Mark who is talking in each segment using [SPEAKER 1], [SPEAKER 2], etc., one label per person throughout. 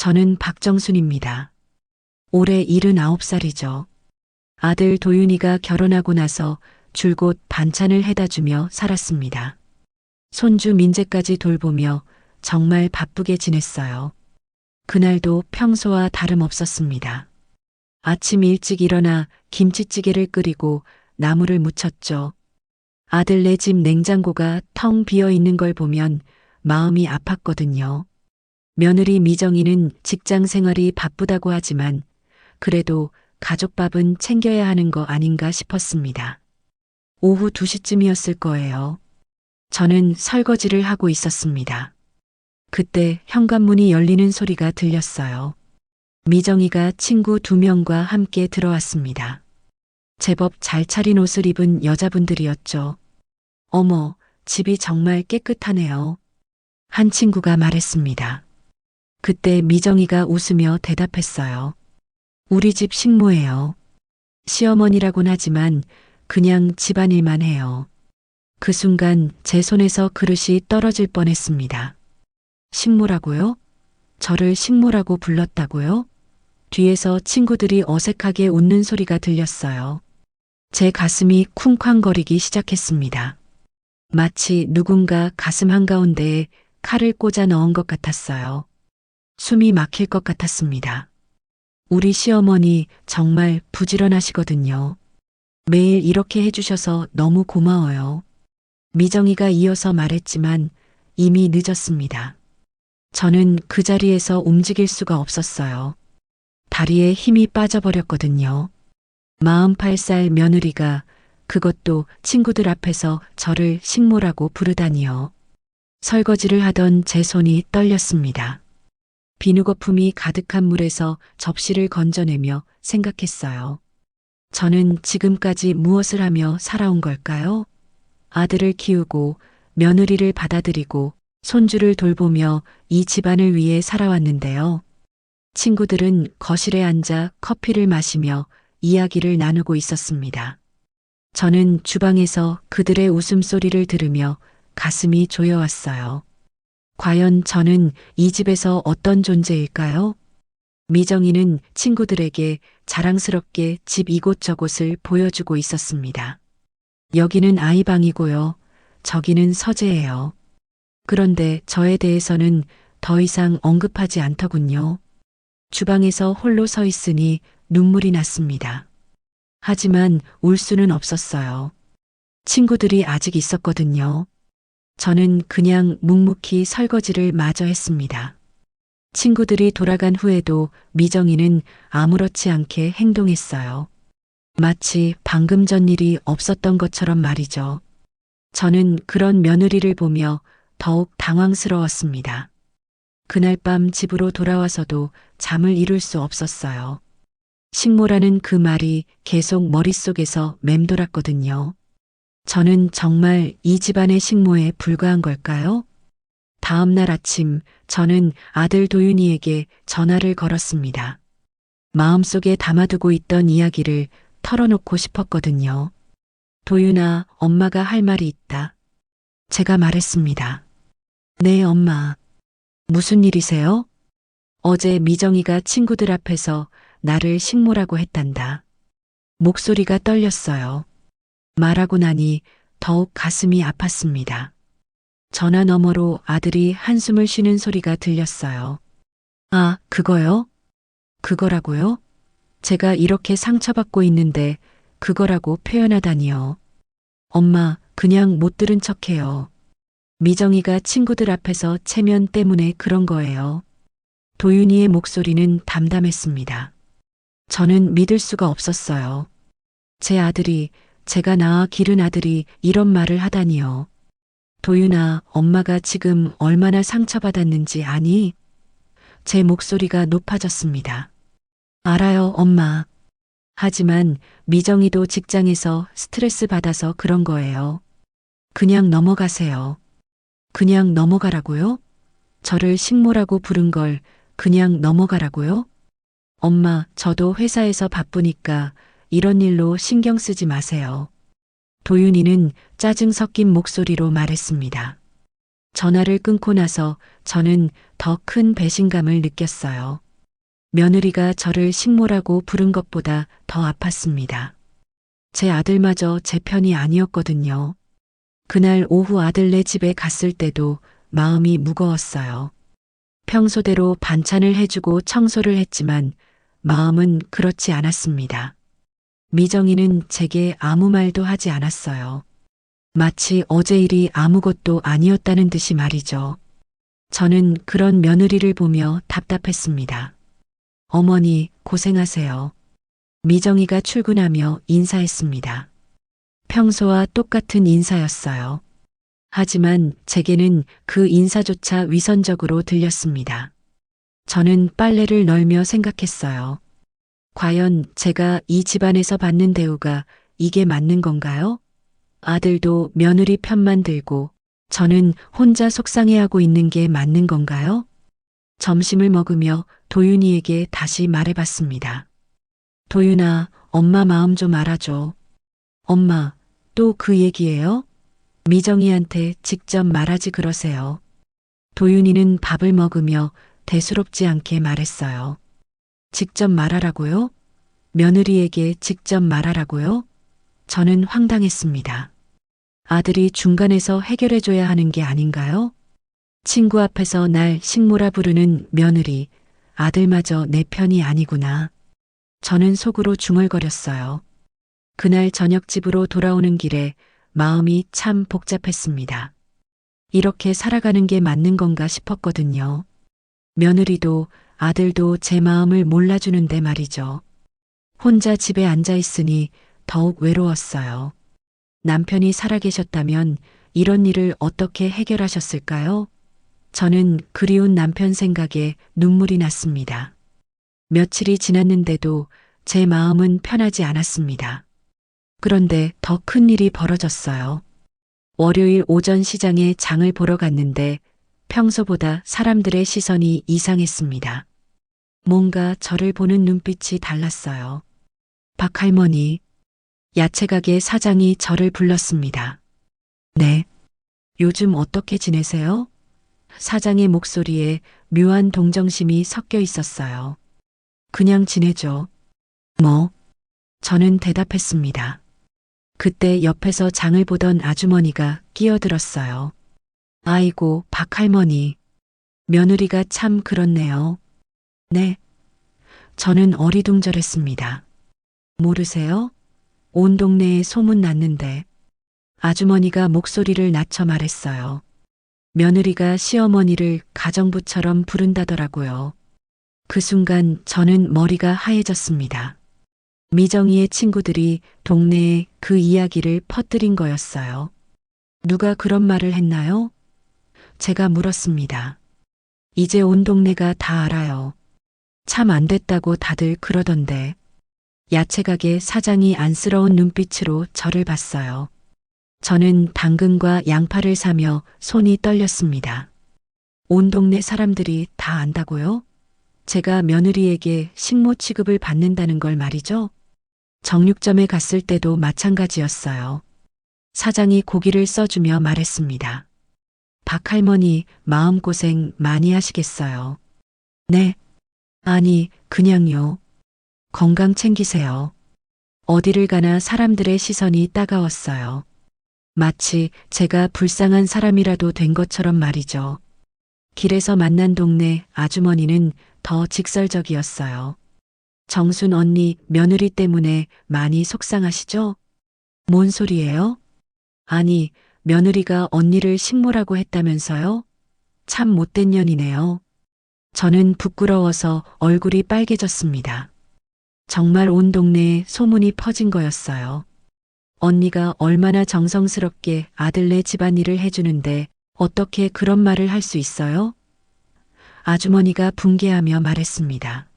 [SPEAKER 1] 저는 박정순입니다. 올해 79살이죠. 아들 도윤이가 결혼하고 나서 줄곧 반찬을 해다 주며 살았습니다. 손주 민재까지 돌보며 정말 바쁘게 지냈어요. 그날도 평소와 다름없었습니다. 아침 일찍 일어나 김치찌개를 끓이고 나물을 무쳤죠. 아들네 집 냉장고가 텅 비어 있는 걸 보면 마음이 아팠거든요. 며느리 미정이는 직장 생활이 바쁘다고 하지만 그래도 가족밥은 챙겨야 하는 거 아닌가 싶었습니다. 오후 2시쯤이었을 거예요. 저는 설거지를 하고 있었습니다. 그때 현관문이 열리는 소리가 들렸어요. 미정이가 친구 2명과 함께 들어왔습니다. 제법 잘 차린 옷을 입은 여자분들이었죠. 어머, 집이 정말 깨끗하네요. 한 친구가 말했습니다. 그때 미정이가 웃으며 대답했어요. 우리 집 식모예요. 시어머니라곤 하지만 그냥 집안일만 해요. 그 순간 제 손에서 그릇이 떨어질 뻔했습니다. 식모라고요? 저를 식모라고 불렀다고요? 뒤에서 친구들이 어색하게 웃는 소리가 들렸어요. 제 가슴이 쿵쾅거리기 시작했습니다. 마치 누군가 가슴 한가운데에 칼을 꽂아 넣은 것 같았어요. 숨이 막힐 것 같았습니다. 우리 시어머니 정말 부지런하시거든요. 매일 이렇게 해주셔서 너무 고마워요. 미정이가 이어서 말했지만 이미 늦었습니다. 저는 그 자리에서 움직일 수가 없었어요. 다리에 힘이 빠져버렸거든요. 48살 며느리가 그것도 친구들 앞에서 저를 식모라고 부르다니요. 설거지를 하던 제 손이 떨렸습니다. 비누거품이 가득한 물에서 접시를 건져내며 생각했어요. 저는 지금까지 무엇을 하며 살아온 걸까요? 아들을 키우고 며느리를 받아들이고 손주를 돌보며 이 집안을 위해 살아왔는데요. 친구들은 거실에 앉아 커피를 마시며 이야기를 나누고 있었습니다. 저는 주방에서 그들의 웃음소리를 들으며 가슴이 조여왔어요. 과연 저는 이 집에서 어떤 존재일까요? 미정이는 친구들에게 자랑스럽게 집 이곳저곳을 보여주고 있었습니다. 여기는 아이 방이고요. 저기는 서재예요. 그런데 저에 대해서는 더 이상 언급하지 않더군요. 주방에서 홀로 서 있으니 눈물이 났습니다. 하지만 울 수는 없었어요. 친구들이 아직 있었거든요. 저는 그냥 묵묵히 설거지를 마저 했습니다. 친구들이 돌아간 후에도 미정이는 아무렇지 않게 행동했어요. 마치 방금 전 일이 없었던 것처럼 말이죠. 저는 그런 며느리를 보며 더욱 당황스러웠습니다. 그날 밤 집으로 돌아와서도 잠을 이룰 수 없었어요. 식모라는 그 말이 계속 머릿속에서 맴돌았거든요. 저는 정말 이 집안의 식모에 불과한 걸까요? 다음 날 아침 저는 아들 도윤이에게 전화를 걸었습니다. 마음속에 담아두고 있던 이야기를 털어놓고 싶었거든요. 도윤아, 엄마가 할 말이 있다. 제가 말했습니다. 네, 엄마. 무슨 일이세요? 어제 미정이가 친구들 앞에서 나를 식모라고 했단다. 목소리가 떨렸어요. 말하고 나니 더욱 가슴이 아팠습니다. 전화 너머로 아들이 한숨을 쉬는 소리가 들렸어요. 아, 그거요? 그거라고요? 제가 이렇게 상처받고 있는데 그거라고 표현하다니요. 엄마, 그냥 못 들은 척해요. 미정이가 친구들 앞에서 체면 때문에 그런 거예요. 도윤이의 목소리는 담담했습니다. 저는 믿을 수가 없었어요. 제 아들이, 제가 낳아 기른 아들이 이런 말을 하다니요. 도윤아, 엄마가 지금 얼마나 상처받았는지 아니? 제 목소리가 높아졌습니다. 알아요, 엄마. 하지만 미정이도 직장에서 스트레스 받아서 그런 거예요. 그냥 넘어가세요. 그냥 넘어가라고요? 저를 식모라고 부른 걸 그냥 넘어가라고요? 엄마, 저도 회사에서 바쁘니까 이런 일로 신경 쓰지 마세요. 도윤이는 짜증 섞인 목소리로 말했습니다. 전화를 끊고 나서 저는 더 큰 배신감을 느꼈어요. 며느리가 저를 식모라고 부른 것보다 더 아팠습니다. 제 아들마저 제 편이 아니었거든요. 그날 오후 아들네 집에 갔을 때도 마음이 무거웠어요. 평소대로 반찬을 해주고 청소를 했지만 마음은 그렇지 않았습니다. 미정이는 제게 아무 말도 하지 않았어요. 마치 어제 일이 아무것도 아니었다는 듯이 말이죠. 저는 그런 며느리를 보며 답답했습니다. 어머니, 고생하세요. 미정이가 출근하며 인사했습니다. 평소와 똑같은 인사였어요. 하지만 제게는 그 인사조차 위선적으로 들렸습니다. 저는 빨래를 널며 생각했어요. 과연 제가 이 집안에서 받는 대우가 이게 맞는 건가요? 아들도 며느리 편만 들고 저는 혼자 속상해하고 있는 게 맞는 건가요? 점심을 먹으며 도윤이에게 다시 말해봤습니다. 도윤아, 엄마 마음 좀 알아줘. 엄마, 또 그 얘기예요? 미정이한테 직접 말하지 그러세요. 도윤이는 밥을 먹으며 대수롭지 않게 말했어요. 직접 말하라고요? 며느리에게 직접 말하라고요? 저는 황당했습니다. 아들이 중간에서 해결해줘야 하는 게 아닌가요? 친구 앞에서 날 식모라 부르는 며느리, 아들마저 내 편이 아니구나. 저는 속으로 중얼거렸어요. 그날 저녁 집으로 돌아오는 길에 마음이 참 복잡했습니다. 이렇게 살아가는 게 맞는 건가 싶었거든요. 며느리도 아들도 제 마음을 몰라주는데 말이죠. 혼자 집에 앉아 있으니 더욱 외로웠어요. 남편이 살아계셨다면 이런 일을 어떻게 해결하셨을까요? 저는 그리운 남편 생각에 눈물이 났습니다. 며칠이 지났는데도 제 마음은 편하지 않았습니다. 그런데 더 큰 일이 벌어졌어요. 월요일 오전 시장에 장을 보러 갔는데 평소보다 사람들의 시선이 이상했습니다. 뭔가 저를 보는 눈빛이 달랐어요. 박할머니, 야채가게 사장이 저를 불렀습니다. 네. 요즘 어떻게 지내세요? 사장의 목소리에 묘한 동정심이 섞여 있었어요. 그냥 지내죠. 뭐? 저는 대답했습니다. 그때 옆에서 장을 보던 아주머니가 끼어들었어요. 아이고, 박할머니. 며느리가 참 그렇네요. 네. 저는 어리둥절했습니다. 모르세요? 온 동네에 소문 났는데. 아주머니가 목소리를 낮춰 말했어요. 며느리가 시어머니를 가정부처럼 부른다더라고요. 그 순간 저는 머리가 하얘졌습니다. 미정이의 친구들이 동네에 그 이야기를 퍼뜨린 거였어요. 누가 그런 말을 했나요? 제가 물었습니다. 이제 온 동네가 다 알아요. 참 안 됐다고 다들 그러던데. 야채가게 사장이 안쓰러운 눈빛으로 저를 봤어요. 저는 당근과 양파를 사며 손이 떨렸습니다. 온 동네 사람들이 다 안다고요? 제가 며느리에게 식모 취급을 받는다는 걸 말이죠? 정육점에 갔을 때도 마찬가지였어요. 사장이 고기를 써주며 말했습니다. 박할머니 마음고생 많이 하시겠어요. 네. 아니, 그냥요. 건강 챙기세요. 어디를 가나 사람들의 시선이 따가웠어요. 마치 제가 불쌍한 사람이라도 된 것처럼 말이죠. 길에서 만난 동네 아주머니는 더 직설적이었어요. 정순 언니 며느리 때문에 많이 속상하시죠? 뭔 소리예요? 아니, 며느리가 언니를 식모라고 했다면서요? 참 못된 년이네요. 저는 부끄러워서 얼굴이 빨개졌습니다. 정말 온 동네에 소문이 퍼진 거였어요. 언니가 얼마나 정성스럽게 아들네 집안일을 해주는데 어떻게 그런 말을 할 수 있어요? 아주머니가 붕괴하며 말했습니다.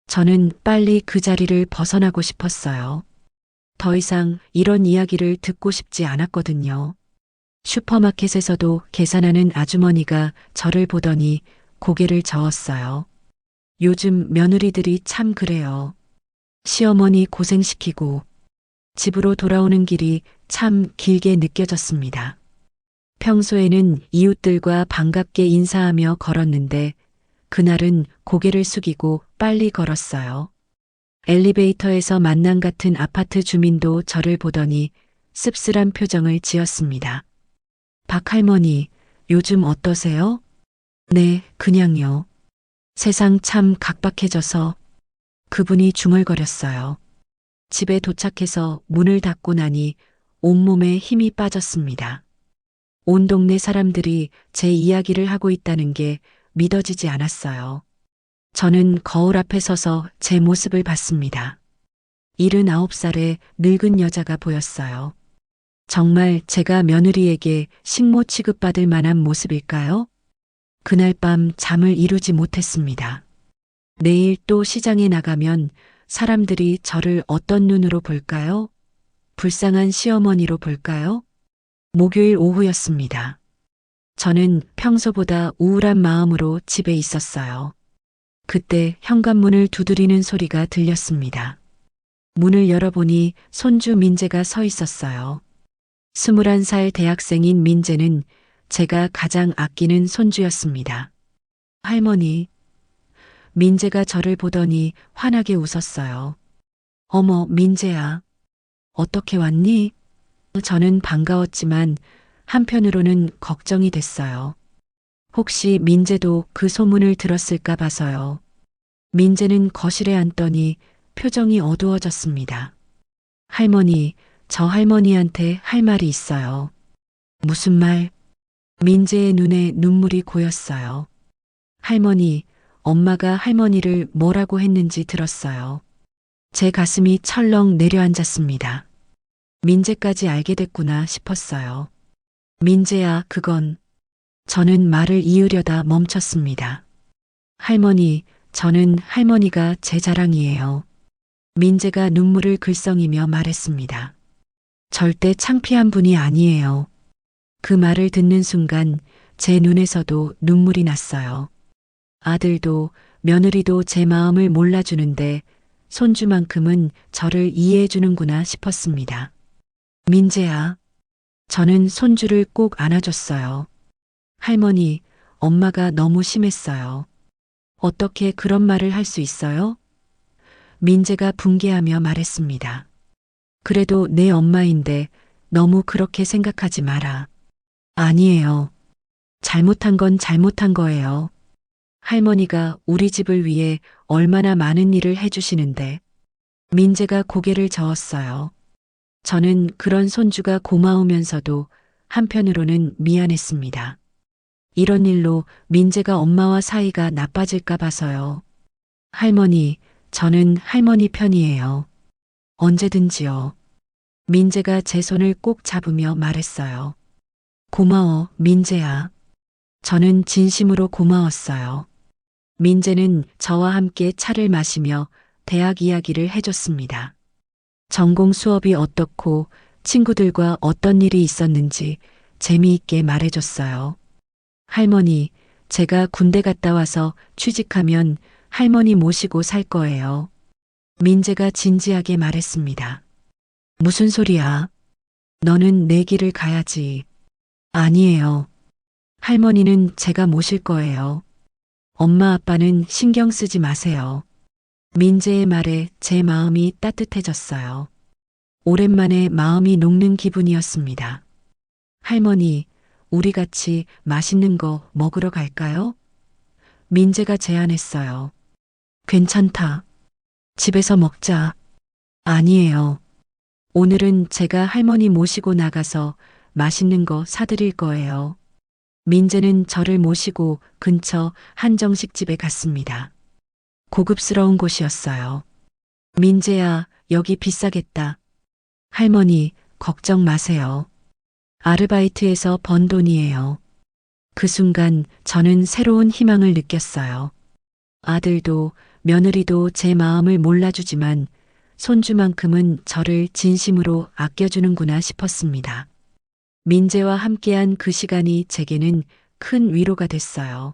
[SPEAKER 1] 저는 빨리 그 자리를 벗어나고 싶었어요. 더 이상 이런 이야기를 듣고 싶지 않았거든요. 슈퍼마켓에서도 계산하는 아주머니가 저를 보더니 고개를 저었어요. 요즘 며느리들이 참 그래요. 시어머니 고생시키고 집으로 돌아오는 길이 참 길게 느껴졌습니다. 평소에는 이웃들과 반갑게 인사하며 걸었는데 그날은 고개를 숙이고 빨리 걸었어요. 엘리베이터에서 만남 같은 아파트 주민도 저를 보더니 씁쓸한 표정을 지었습니다. 박 할머니, 요즘 어떠세요? 네, 그냥요. 세상 참 각박해져서 그분이 중얼거렸어요. 집에 도착해서 문을 닫고 나니 온몸에 힘이 빠졌습니다. 온 동네 사람들이 제 이야기를 하고 있다는 게 믿어지지 않았어요. 저는 거울 앞에 서서 제 모습을 봤습니다. 79살의 늙은 여자가 보였어요. 정말 제가 며느리에게 식모 취급받을 만한 모습일까요? 그날 밤 잠을 이루지 못했습니다. 내일 또 시장에 나가면 사람들이 저를 어떤 눈으로 볼까요? 불쌍한 시어머니로 볼까요? 목요일 오후였습니다. 저는 평소보다 우울한 마음으로 집에 있었어요. 그때 현관문을 두드리는 소리가 들렸습니다. 문을 열어보니 손주 민재가 서 있었어요. 21살 대학생인 민재는 제가 가장 아끼는 손주였습니다. 할머니, 민재가 저를 보더니 환하게 웃었어요. 어머, 민재야. 어떻게 왔니? 저는 반가웠지만 한편으로는 걱정이 됐어요. 혹시 민재도 그 소문을 들었을까 봐서요. 민재는 거실에 앉더니 표정이 어두워졌습니다. 할머니, 저 할머니한테 할 말이 있어요. 무슨 말? 민재의 눈에 눈물이 고였어요. 할머니, 엄마가 할머니를 뭐라고 했는지 들었어요. 제 가슴이 철렁 내려앉았습니다. 민재까지 알게 됐구나 싶었어요. 민재야, 그건. 저는 말을 이으려다 멈췄습니다. 할머니, 저는 할머니가 제 자랑이에요. 민재가 눈물을 글썽이며 말했습니다. 절대 창피한 분이 아니에요. 그 말을 듣는 순간 제 눈에서도 눈물이 났어요. 아들도 며느리도 제 마음을 몰라주는데 손주만큼은 저를 이해해주는구나 싶었습니다. 민재야. 저는 손주를 꼭 안아줬어요. 할머니, 엄마가 너무 심했어요. 어떻게 그런 말을 할 수 있어요? 민재가 붕괴하며 말했습니다. 그래도 내 엄마인데 너무 그렇게 생각하지 마라. 아니에요. 잘못한 건 잘못한 거예요. 할머니가 우리 집을 위해 얼마나 많은 일을 해주시는데. 민재가 고개를 저었어요. 저는 그런 손주가 고마우면서도 한편으로는 미안했습니다. 이런 일로 민재가 엄마와 사이가 나빠질까 봐서요. 할머니, 저는 할머니 편이에요. 언제든지요. 민재가 제 손을 꼭 잡으며 말했어요. 고마워, 민재야. 저는 진심으로 고마웠어요. 민재는 저와 함께 차를 마시며 대학 이야기를 해줬습니다. 전공 수업이 어떻고 친구들과 어떤 일이 있었는지 재미있게 말해줬어요. 할머니, 제가 군대 갔다 와서 취직하면 할머니 모시고 살 거예요. 민재가 진지하게 말했습니다. 무슨 소리야? 너는 내 길을 가야지. 아니에요. 할머니는 제가 모실 거예요. 엄마 아빠는 신경 쓰지 마세요. 민재의 말에 제 마음이 따뜻해졌어요. 오랜만에 마음이 녹는 기분이었습니다. 할머니, 우리 같이 맛있는 거 먹으러 갈까요? 민재가 제안했어요. 괜찮다. 집에서 먹자. 아니에요. 오늘은 제가 할머니 모시고 나가서 맛있는 거 사드릴 거예요. 민재는 저를 모시고 근처 한정식집에 갔습니다. 고급스러운 곳이었어요. 민재야, 여기 비싸겠다. 할머니, 걱정 마세요. 아르바이트에서 번 돈이에요. 그 순간 저는 새로운 희망을 느꼈어요. 아들도 며느리도 제 마음을 몰라주지만 손주만큼은 저를 진심으로 아껴주는구나 싶었습니다. 민재와 함께한 그 시간이 제게는 큰 위로가 됐어요.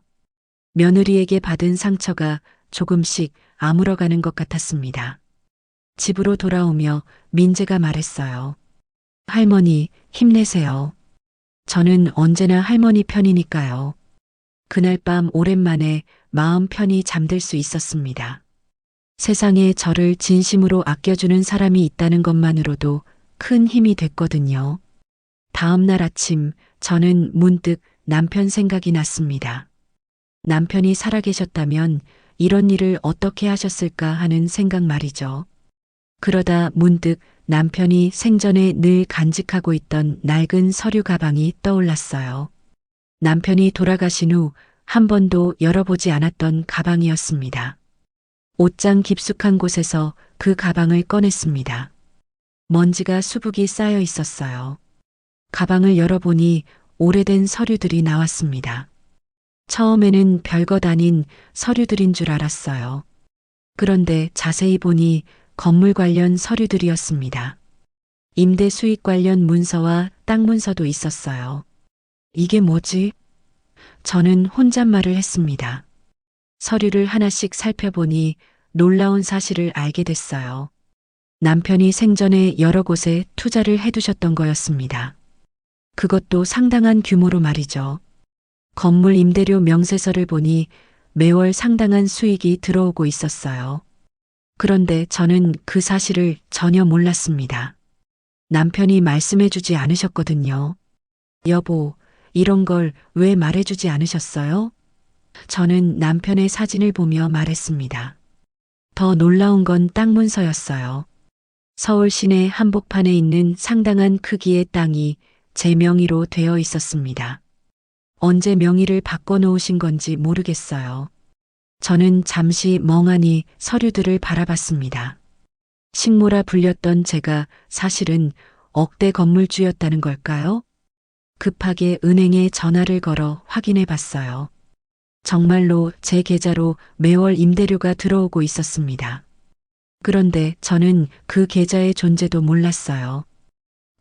[SPEAKER 1] 며느리에게 받은 상처가 조금씩 아물어가는 것 같았습니다. 집으로 돌아오며 민재가 말했어요. 할머니, 힘내세요. 저는 언제나 할머니 편이니까요. 그날 밤 오랜만에 마음 편히 잠들 수 있었습니다. 세상에 저를 진심으로 아껴주는 사람이 있다는 것만으로도 큰 힘이 됐거든요. 다음 날 아침 저는 문득 남편 생각이 났습니다. 남편이 살아계셨다면 이런 일을 어떻게 하셨을까 하는 생각 말이죠. 그러다 문득 남편이 생전에 늘 간직하고 있던 낡은 서류 가방이 떠올랐어요. 남편이 돌아가신 후 한 번도 열어보지 않았던 가방이었습니다. 옷장 깊숙한 곳에서 그 가방을 꺼냈습니다. 먼지가 수북이 쌓여 있었어요. 가방을 열어보니 오래된 서류들이 나왔습니다. 처음에는 별것 아닌 서류들인 줄 알았어요. 그런데 자세히 보니 건물 관련 서류들이었습니다. 임대 수익 관련 문서와 땅 문서도 있었어요. 이게 뭐지? 저는 혼잣말을 했습니다. 서류를 하나씩 살펴보니 놀라운 사실을 알게 됐어요. 남편이 생전에 여러 곳에 투자를 해두셨던 거였습니다. 그것도 상당한 규모로 말이죠. 건물 임대료 명세서를 보니 매월 상당한 수익이 들어오고 있었어요. 그런데 저는 그 사실을 전혀 몰랐습니다. 남편이 말씀해주지 않으셨거든요. 여보, 이런 걸 왜 말해주지 않으셨어요? 저는 남편의 사진을 보며 말했습니다. 더 놀라운 건 땅 문서였어요. 서울 시내 한복판에 있는 상당한 크기의 땅이 제 명의로 되어 있었습니다. 언제 명의를 바꿔놓으신 건지 모르겠어요. 저는 잠시 멍하니 서류들을 바라봤습니다. 식모라 불렸던 제가 사실은 억대 건물주였다는 걸까요? 급하게 은행에 전화를 걸어 확인해 봤어요. 정말로 제 계좌로 매월 임대료가 들어오고 있었습니다. 그런데 저는 그 계좌의 존재도 몰랐어요.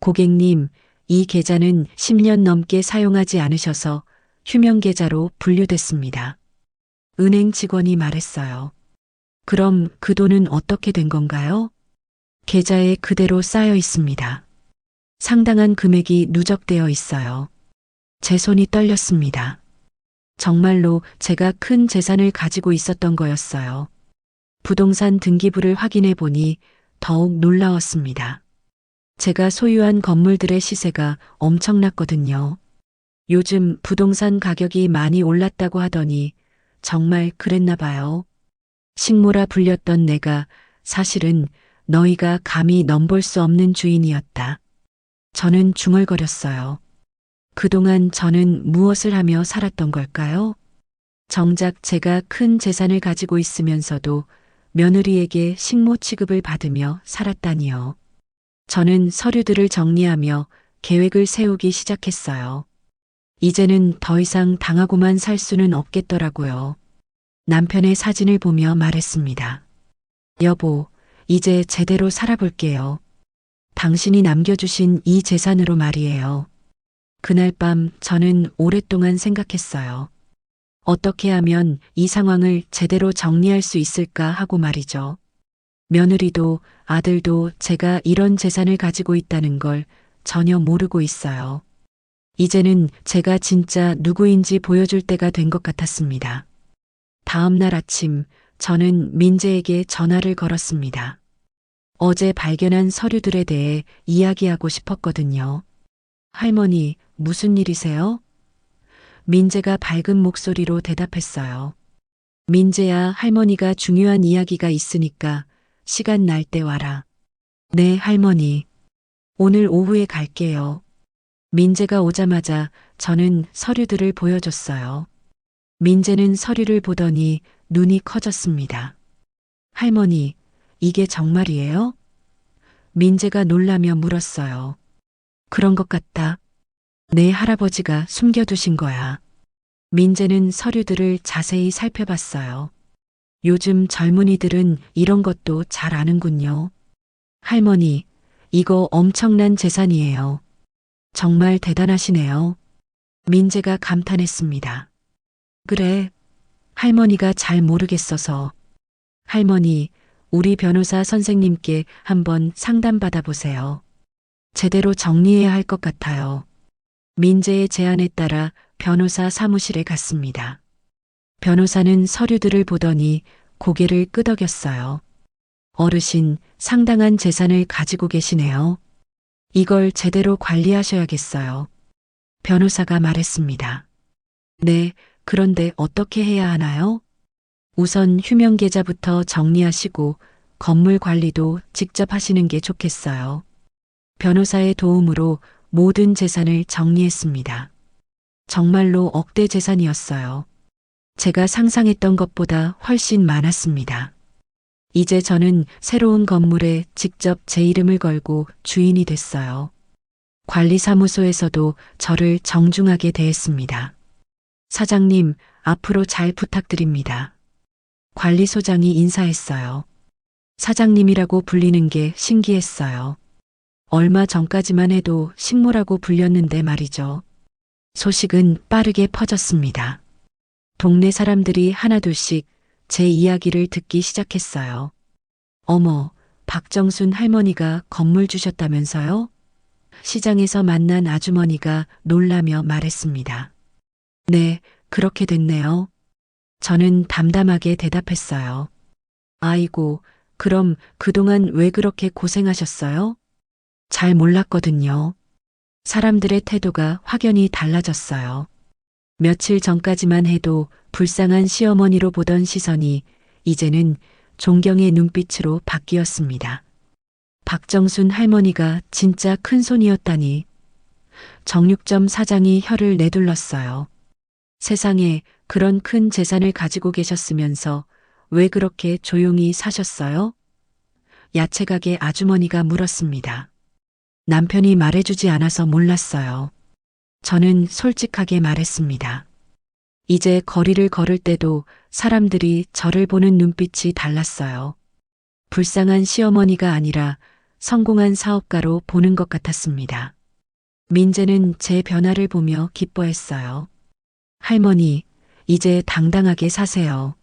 [SPEAKER 1] 고객님, 이 계좌는 10년 넘게 사용하지 않으셔서 휴면 계좌로 분류됐습니다. 은행 직원이 말했어요. 그럼 그 돈은 어떻게 된 건가요? 계좌에 그대로 쌓여 있습니다. 상당한 금액이 누적되어 있어요. 제 손이 떨렸습니다. 정말로 제가 큰 재산을 가지고 있었던 거였어요. 부동산 등기부를 확인해 보니 더욱 놀라웠습니다. 제가 소유한 건물들의 시세가 엄청났거든요. 요즘 부동산 가격이 많이 올랐다고 하더니 정말 그랬나 봐요. 식모라 불렸던 내가 사실은 너희가 감히 넘볼 수 없는 주인이었다. 저는 중얼거렸어요. 그동안 저는 무엇을 하며 살았던 걸까요? 정작 제가 큰 재산을 가지고 있으면서도 며느리에게 식모 취급을 받으며 살았다니요. 저는 서류들을 정리하며 계획을 세우기 시작했어요. 이제는 더 이상 당하고만 살 수는 없겠더라고요. 남편의 사진을 보며 말했습니다. 여보, 이제 제대로 살아볼게요. 당신이 남겨주신 이 재산으로 말이에요. 그날 밤 저는 오랫동안 생각했어요. 어떻게 하면 이 상황을 제대로 정리할 수 있을까 하고 말이죠. 며느리도 아들도 제가 이런 재산을 가지고 있다는 걸 전혀 모르고 있어요. 이제는 제가 진짜 누구인지 보여줄 때가 된 것 같았습니다. 다음 날 아침 저는 민재에게 전화를 걸었습니다. 어제 발견한 서류들에 대해 이야기하고 싶었거든요. 할머니, 무슨 일이세요? 민재가 밝은 목소리로 대답했어요. 민재야, 할머니가 중요한 이야기가 있으니까 시간 날 때 와라. 네, 할머니. 오늘 오후에 갈게요. 민재가 오자마자 저는 서류들을 보여줬어요. 민재는 서류를 보더니 눈이 커졌습니다. 할머니, 이게 정말이에요? 민재가 놀라며 물었어요. 그런 것 같다. 내 할아버지가 숨겨두신 거야. 민재는 서류들을 자세히 살펴봤어요. 요즘 젊은이들은 이런 것도 잘 아는군요. 할머니, 이거 엄청난 재산이에요. 정말 대단하시네요. 민재가 감탄했습니다. 그래, 할머니가 잘 모르겠어서. 할머니, 우리 변호사 선생님께 한번 상담받아 보세요. 제대로 정리해야 할 것 같아요. 민재의 제안에 따라 변호사 사무실에 갔습니다. 변호사는 서류들을 보더니 고개를 끄덕였어요. 어르신, 상당한 재산을 가지고 계시네요. 이걸 제대로 관리하셔야겠어요. 변호사가 말했습니다. 네, 그런데 어떻게 해야 하나요? 우선 휴명계좌부터 정리하시고 건물 관리도 직접 하시는 게 좋겠어요. 변호사의 도움으로 모든 재산을 정리했습니다. 정말로 억대 재산이었어요. 제가 상상했던 것보다 훨씬 많았습니다. 이제 저는 새로운 건물에 직접 제 이름을 걸고 주인이 됐어요. 관리사무소에서도 저를 정중하게 대했습니다. 사장님, 앞으로 잘 부탁드립니다. 관리소장이 인사했어요. 사장님이라고 불리는 게 신기했어요. 얼마 전까지만 해도 식모라고 불렸는데 말이죠. 소식은 빠르게 퍼졌습니다. 동네 사람들이 하나둘씩 제 이야기를 듣기 시작했어요. 어머, 박정순 할머니가 건물 주셨다면서요? 시장에서 만난 아주머니가 놀라며 말했습니다. 네, 그렇게 됐네요. 저는 담담하게 대답했어요. 아이고, 그럼 그동안 왜 그렇게 고생하셨어요? 잘 몰랐거든요. 사람들의 태도가 확연히 달라졌어요. 며칠 전까지만 해도 불쌍한 시어머니로 보던 시선이 이제는 존경의 눈빛으로 바뀌었습니다. 박정순 할머니가 진짜 큰손이었다니. 정육점 사장이 혀를 내둘렀어요. 세상에 그런 큰 재산을 가지고 계셨으면서 왜 그렇게 조용히 사셨어요? 야채가게 아주머니가 물었습니다. 남편이 말해주지 않아서 몰랐어요. 저는 솔직하게 말했습니다. 이제 거리를 걸을 때도 사람들이 저를 보는 눈빛이 달랐어요. 불쌍한 시어머니가 아니라 성공한 사업가로 보는 것 같았습니다. 민재는 제 변화를 보며 기뻐했어요. 할머니, 이제 당당하게 사세요.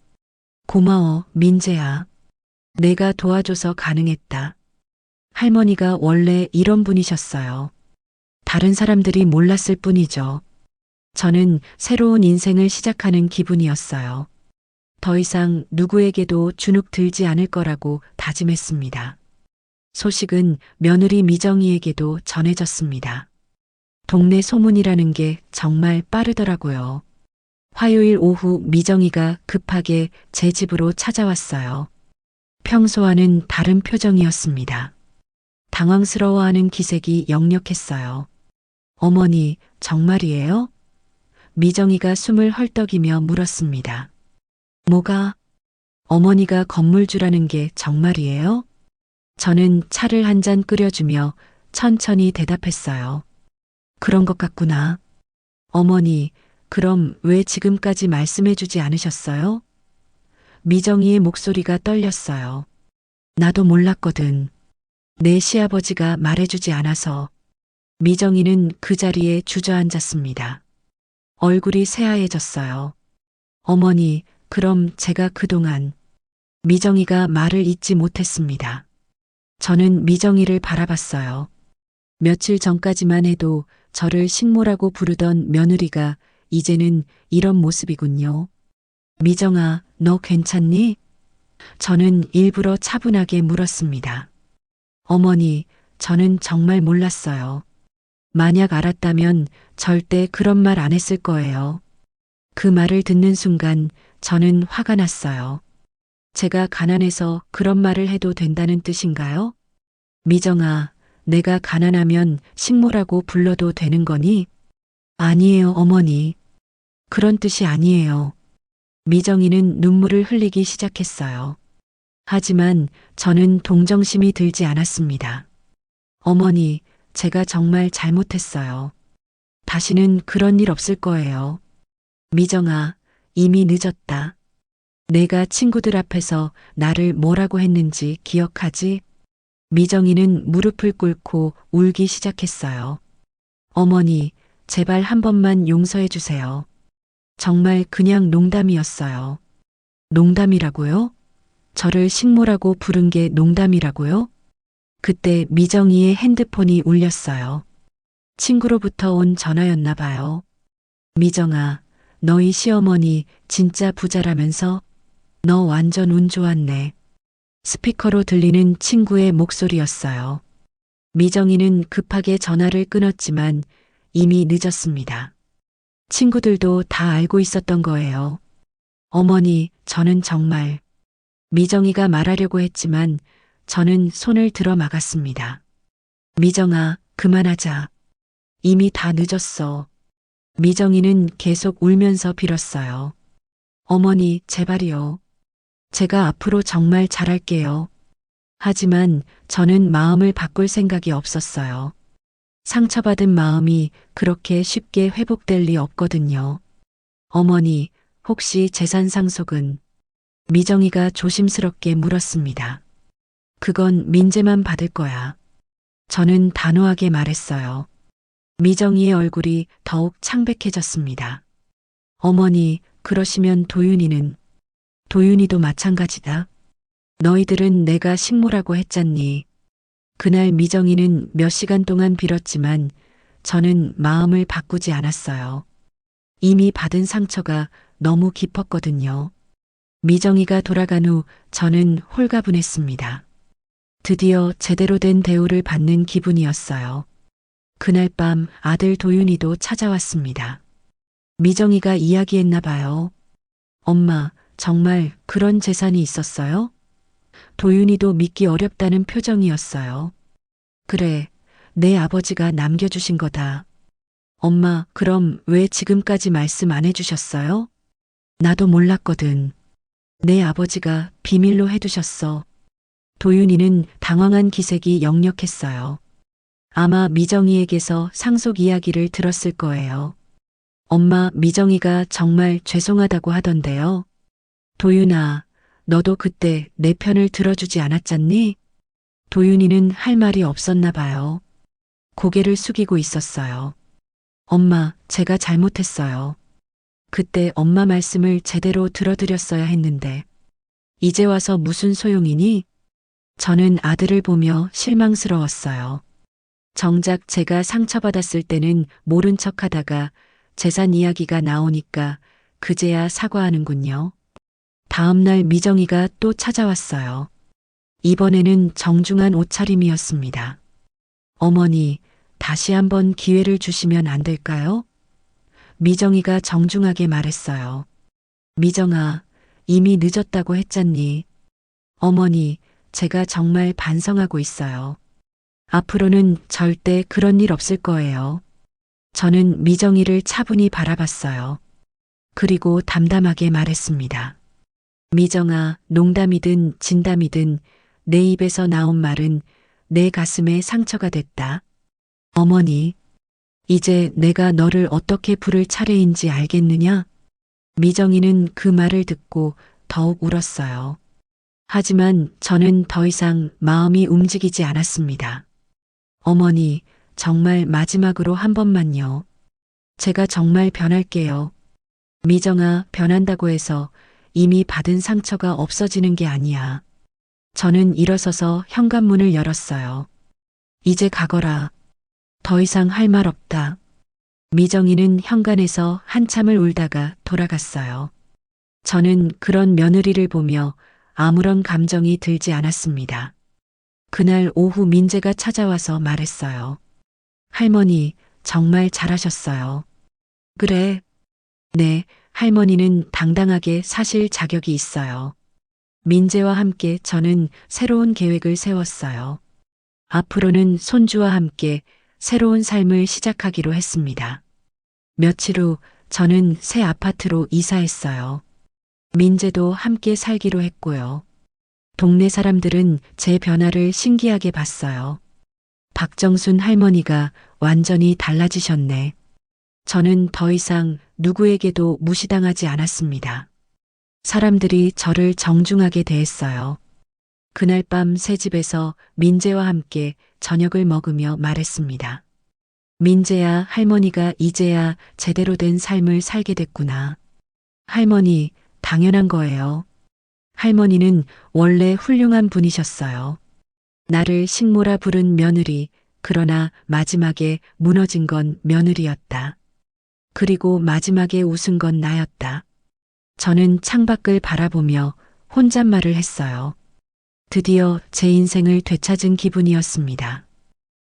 [SPEAKER 1] 고마워, 민재야. 내가 도와줘서 가능했다. 할머니가 원래 이런 분이셨어요. 다른 사람들이 몰랐을 뿐이죠. 저는 새로운 인생을 시작하는 기분이었어요. 더 이상 누구에게도 주눅 들지 않을 거라고 다짐했습니다. 소식은 며느리 미정이에게도 전해졌습니다. 동네 소문이라는 게 정말 빠르더라고요. 화요일 오후 미정이가 급하게 제 집으로 찾아왔어요. 평소와는 다른 표정이었습니다. 당황스러워하는 기색이 역력했어요. 어머니, 정말이에요? 미정이가 숨을 헐떡이며 물었습니다. 뭐가? 어머니가 건물주라는 게 정말이에요? 저는 차를 한 잔 끓여주며 천천히 대답했어요. 그런 것 같구나. 어머니, 그럼 왜 지금까지 말씀해주지 않으셨어요? 미정이의 목소리가 떨렸어요. 나도 몰랐거든. 내 시아버지가 말해주지 않아서. 미정이는 그 자리에 주저앉았습니다. 얼굴이 새하얘졌어요. 어머니, 그럼 제가 그동안. 미정이가 말을 잇지 못했습니다. 저는 미정이를 바라봤어요. 며칠 전까지만 해도 저를 식모라고 부르던 며느리가 이제는 이런 모습이군요. 미정아, 너 괜찮니? 저는 일부러 차분하게 물었습니다. 어머니, 저는 정말 몰랐어요. 만약 알았다면 절대 그런 말 안 했을 거예요. 그 말을 듣는 순간 저는 화가 났어요. 제가 가난해서 그런 말을 해도 된다는 뜻인가요? 미정아, 내가 가난하면 식모라고 불러도 되는 거니? 아니에요, 어머니. 그런 뜻이 아니에요. 미정이는 눈물을 흘리기 시작했어요. 하지만 저는 동정심이 들지 않았습니다. 어머니, 제가 정말 잘못했어요. 다시는 그런 일 없을 거예요. 미정아, 이미 늦었다. 내가 친구들 앞에서 나를 뭐라고 했는지 기억하지? 미정이는 무릎을 꿇고 울기 시작했어요. 어머니, 제발 한 번만 용서해 주세요. 정말 그냥 농담이었어요. 농담이라고요? 저를 식모라고 부른 게 농담이라고요? 그때 미정이의 핸드폰이 울렸어요. 친구로부터 온 전화였나 봐요. 미정아, 너희 시어머니 진짜 부자라면서? 너 완전 운 좋았네. 스피커로 들리는 친구의 목소리였어요. 미정이는 급하게 전화를 끊었지만 이미 늦었습니다. 친구들도 다 알고 있었던 거예요. 어머니, 저는 정말. 미정이가 말하려고 했지만 저는 손을 들어 막았습니다. 미정아, 그만하자. 이미 다 늦었어. 미정이는 계속 울면서 빌었어요. 어머니, 제발이요. 제가 앞으로 정말 잘할게요. 하지만 저는 마음을 바꿀 생각이 없었어요. 상처받은 마음이 그렇게 쉽게 회복될 리 없거든요. 어머니, 혹시 재산 상속은? 미정이가 조심스럽게 물었습니다. 그건 민재만 받을 거야. 저는 단호하게 말했어요. 미정이의 얼굴이 더욱 창백해졌습니다. 어머니, 그러시면 도윤이는? 도윤이도 마찬가지다. 너희들은 내가 식모라고 했잖니. 그날 미정이는 몇 시간 동안 빌었지만 저는 마음을 바꾸지 않았어요. 이미 받은 상처가 너무 깊었거든요. 미정이가 돌아간 후 저는 홀가분했습니다. 드디어 제대로 된 대우를 받는 기분이었어요. 그날 밤 아들 도윤이도 찾아왔습니다. 미정이가 이야기했나 봐요. 엄마, 정말 그런 재산이 있었어요? 도윤이도 믿기 어렵다는 표정이었어요. 그래, 내 아버지가 남겨주신 거다. 엄마, 그럼 왜 지금까지 말씀 안 해주셨어요? 나도 몰랐거든. 내 아버지가 비밀로 해두셨어. 도윤이는 당황한 기색이 역력했어요. 아마 미정이에게서 상속 이야기를 들었을 거예요. 엄마, 미정이가 정말 죄송하다고 하던데요. 도윤아, 너도 그때 내 편을 들어주지 않았잖니? 도윤이는 할 말이 없었나 봐요. 고개를 숙이고 있었어요. 엄마, 제가 잘못했어요. 그때 엄마 말씀을 제대로 들어드렸어야 했는데. 이제 와서 무슨 소용이니? 저는 아들을 보며 실망스러웠어요. 정작 제가 상처받았을 때는 모른 척 하다가 재산 이야기가 나오니까 그제야 사과하는군요. 다음 날 미정이가 또 찾아왔어요. 이번에는 정중한 옷차림이었습니다. 어머니, 다시 한번 기회를 주시면 안 될까요? 미정이가 정중하게 말했어요. 미정아, 이미 늦었다고 했잖니. 어머니, 제가 정말 반성하고 있어요. 앞으로는 절대 그런 일 없을 거예요. 저는 미정이를 차분히 바라봤어요. 그리고 담담하게 말했습니다. 미정아, 농담이든 진담이든 내 입에서 나온 말은 내 가슴에 상처가 됐다. 어머니, 이제 내가 너를 어떻게 부를 차례인지 알겠느냐? 미정이는 그 말을 듣고 더욱 울었어요. 하지만 저는 더 이상 마음이 움직이지 않았습니다. 어머니, 정말 마지막으로 한 번만요. 제가 정말 변할게요. 미정아, 변한다고 해서 이미 받은 상처가 없어지는 게 아니야. 저는 일어서서 현관문을 열었어요. 이제 가거라. 더 이상 할 말 없다. 미정이는 현관에서 한참을 울다가 돌아갔어요. 저는 그런 며느리를 보며 아무런 감정이 들지 않았습니다. 그날 오후 민재가 찾아와서 말했어요. 할머니, 정말 잘하셨어요. 그래. 네, 할머니는 당당하게 사실 자격이 있어요. 민재와 함께 저는 새로운 계획을 세웠어요. 앞으로는 손주와 함께 새로운 삶을 시작하기로 했습니다. 며칠 후 저는 새 아파트로 이사했어요. 민재도 함께 살기로 했고요. 동네 사람들은 제 변화를 신기하게 봤어요. 박정순 할머니가 완전히 달라지셨네. 저는 더 이상 누구에게도 무시당하지 않았습니다. 사람들이 저를 정중하게 대했어요. 그날 밤 새 집에서 민재와 함께 저녁을 먹으며 말했습니다. 민재야, 할머니가 이제야 제대로 된 삶을 살게 됐구나. 할머니, 당연한 거예요. 할머니는 원래 훌륭한 분이셨어요. 나를 식모라 부른 며느리 그러나 마지막에 무너진 건 며느리였다. 그리고 마지막에 웃은 건 나였다. 저는 창밖을 바라보며 혼잣말을 했어요. 드디어 제 인생을 되찾은 기분이었습니다.